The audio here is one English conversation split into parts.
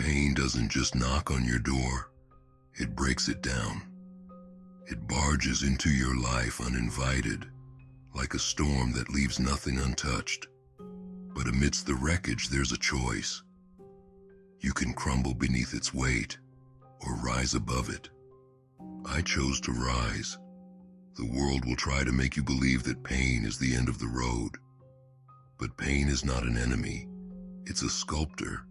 Pain doesn't just knock on your door, it breaks it down. It barges into your life uninvited, like a storm that leaves nothing untouched. But amidst the wreckage, there's a choice. You can crumble beneath its weight, or rise above it. I chose to rise. The world will try to make you believe that pain is the end of the road. But pain is not an enemy. It's a sculptor.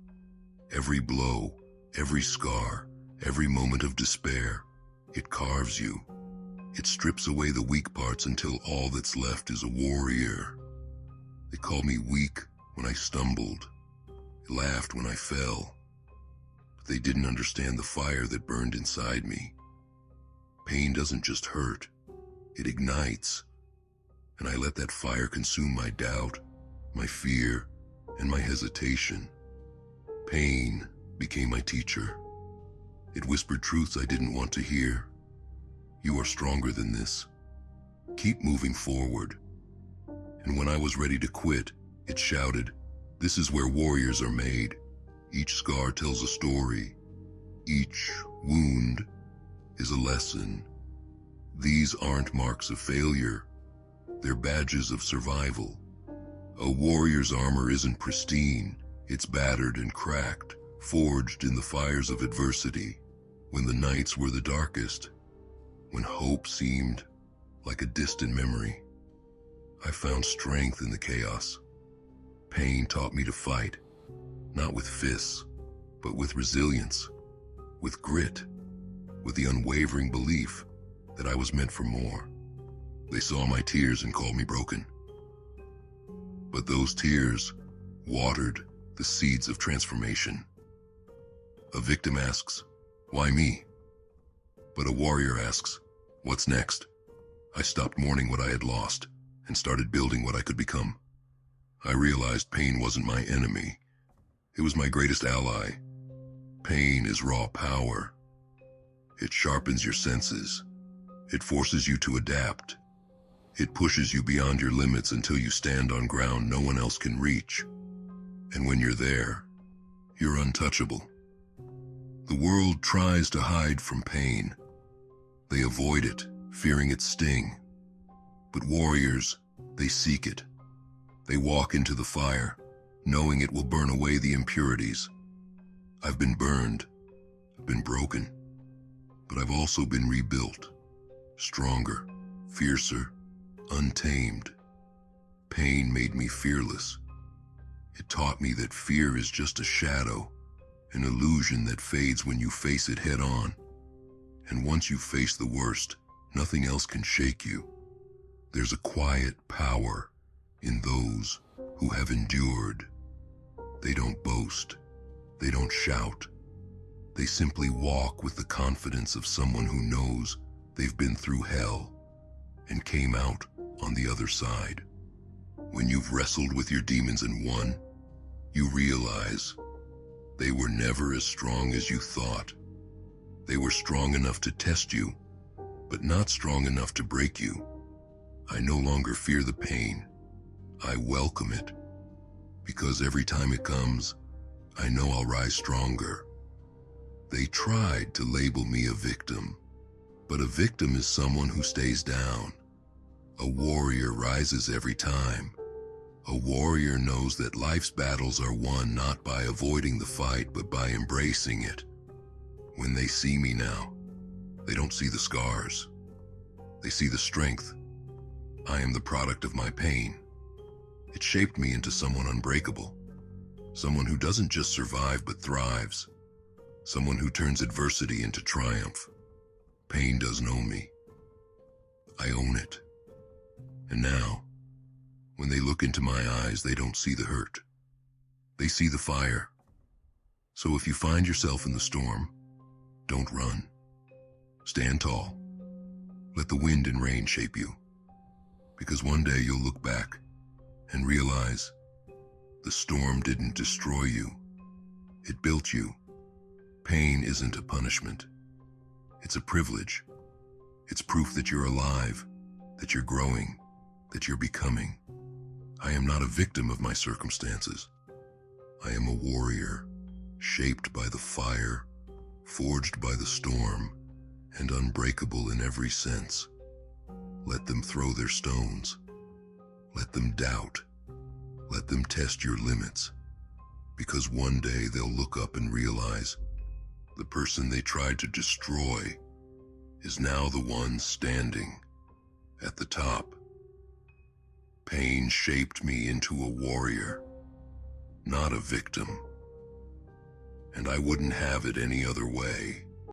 Every blow, every scar, every moment of despair, it carves you. It strips away the weak parts until all that's left is a warrior. They called me weak when I stumbled. They laughed when I fell. But they didn't understand the fire that burned inside me. Pain doesn't just hurt, it ignites. And I let that fire consume my doubt, my fear, and my hesitation. Pain became my teacher. It whispered truths I didn't want to hear. You are stronger than this. Keep moving forward. And when I was ready to quit, it shouted, this is where warriors are made. Each scar tells a story. Each wound is a lesson. These aren't marks of failure. They're badges of survival. A warrior's armor isn't pristine. It's battered and cracked, forged in the fires of adversity. When the nights were the darkest, when hope seemed like a distant memory, I found strength in the chaos. Pain taught me to fight, not with fists, but with resilience, with grit, with the unwavering belief that I was meant for more. They saw my tears and called me broken. But those tears watered the seeds of transformation. A victim asks, why me? But a warrior asks, what's next? I stopped mourning what I had lost and started building what I could become. I realized pain wasn't my enemy. It was my greatest ally. Pain is raw power. It sharpens your senses. It forces you to adapt. It pushes you beyond your limits until you stand on ground no one else can reach. And when you're there, you're untouchable. The world tries to hide from pain. They avoid it, fearing its sting. But warriors, they seek it. They walk into the fire, knowing it will burn away the impurities. I've been burned, I've been broken, but I've also been rebuilt, stronger, fiercer, untamed. Pain made me fearless. It taught me that fear is just a shadow, an illusion that fades when you face it head on. And once you face the worst, nothing else can shake you. There's a quiet power in those who have endured. They don't boast. They don't shout. They simply walk with the confidence of someone who knows they've been through hell and came out on the other side. When you've wrestled with your demons and won, you realize they were never as strong as you thought. They were strong enough to test you, but not strong enough to break you. I no longer fear the pain. I welcome it, because every time it comes, I know I'll rise stronger. They tried to label me a victim, but a victim is someone who stays down. A warrior rises every time. A warrior knows that life's battles are won not by avoiding the fight, but by embracing it. When they see me now, they don't see the scars. They see the strength. I am the product of my pain. It shaped me into someone unbreakable. Someone who doesn't just survive but thrives. Someone who turns adversity into triumph. Pain doesn't own me. I own it. And now, when they look into my eyes, they don't see the hurt. They see the fire. So if you find yourself in the storm, don't run. Stand tall. Let the wind and rain shape you. Because one day you'll look back and realize the storm didn't destroy you. It built you. Pain isn't a punishment. It's a privilege. It's proof that you're alive, that you're growing, that you're becoming. I am not a victim of my circumstances. I am a warrior, shaped by the fire, forged by the storm, and unbreakable in every sense. Let them throw their stones. Let them doubt. Let them test your limits. Because one day they'll look up and realize the person they tried to destroy is now the one standing at the top. Pain shaped me into a warrior, not a victim. And I wouldn't have it any other way.